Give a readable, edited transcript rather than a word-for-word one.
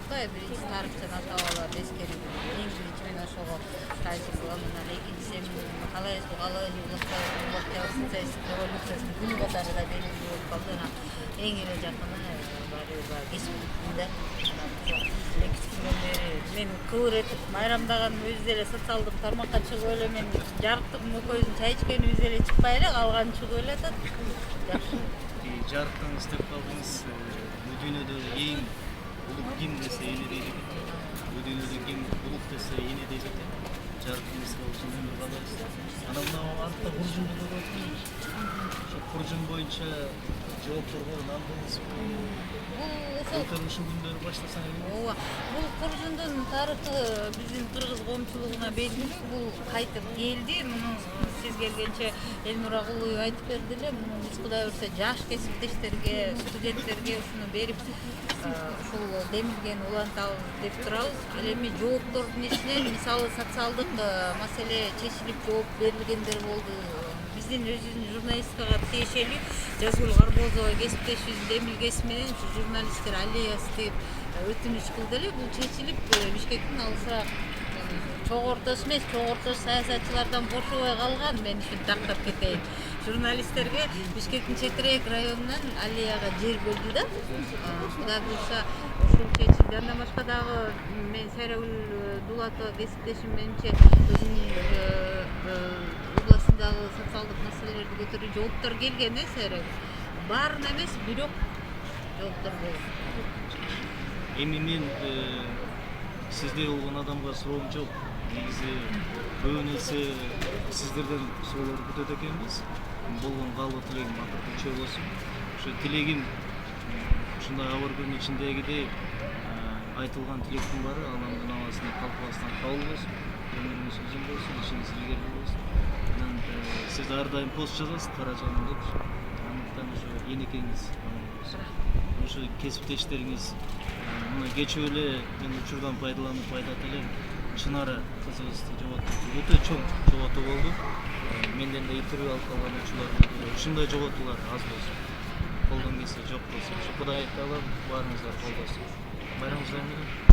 атпайбы. Биринчи тарыхчан атап алат, эскерип. Эң биринчи мен ошого шаһит кылам. Анан экинчиси калайбызбы, социалисттик революциясынын күнү катары да белгилүү болуп калды. Анан эң эле жакыны баягы кесиптин мен кыбыр этип майрамдаган өзү деле социалдык тармакка чыгып эле мен жарыктык мөкөйдүн чай ичкени өзү эле чыкпай эле калганы чыгып эле атат. Жакшы. Жарыктыңыз деп калдыңыз. Бул дүйнөдө эң улук ким десе эне дейт экен. Бул дүйнөдө ким улук десе эне дейт экен. Жарыктыңыз болсун өмүр калайбыз. Анан мына артта куржунду көрүп атпайбыз. Ошо куржун боюнча жоопторго нандыңызбы? Ушул күндөрү баштасаң ооба, бул куржундун тарыхы биздин кыргыз коомчулугуна белгилүү. Бул кайтып келди. Муну сиз келгенче Элнура Кулуева айтып берди эле. Муну биз Кудай буюрса жаш кесиптештерге, студенттерге ушуну берип, ушул демилгени улантабыз деп турабыз. Ал эми жооптордун ичинен мисалы социалдык маселе чечилип жооп берилгендер болду. Биздин өзүбүздүн журналистикага тиешелүү Жазгүл Карбозова кесиптешибиздин демилгеси менен журналисттер аллеясы деп өтүнүч кылды эле. Бул чечилип Бишкектин алыса чогортосу эмес, чогортосу саясатчылардан бошобой калган. Мен ушинтип тактап кетейин. Журналисттерге Бишкектин четирээк районунан аллеяга жер бөлдү да. Кудай буюрса ушул чечилди. Андан башка дагы мен Сайрагүл Дулатова кесиптешим менимче өзүнүн областындагы социалдык маселелерди көтөрүү жооптор келген Сайрагүл. Баарына эмес, бирок жооптор болду. Эми мен сиздей болгон адамга суроом жок. Негизи көп нерсе сиздерден суроолорду күтөт экенбиз. Болгон калбы тилегим акыркы болсун. Ошо тилегим ушундай абар күнүнүн ичиндегидей айтылган тилектин баары Алланын абасына калпыбастан кабыл болсун. Өмүрүңүз узун болсун, ишиңиз илгерилүү болсун. Анан сиз ар дайым пост жазасыз, Каражаным деп. Андыктан ошо энекеңиз ошо кесиптештериңиз мына кечээ эле мен учурдан пайдаланып айтат элем. Чынары кызыбызды жоготтук. Өтө чоң жоготуу болду. Менден да интервью алып калган учурлар болду. Ушундай жоготуулар аз болсун. Колдон келсе жок болсун. Кудай таалам баарыңызга колдосун. Байрамыңыз менен.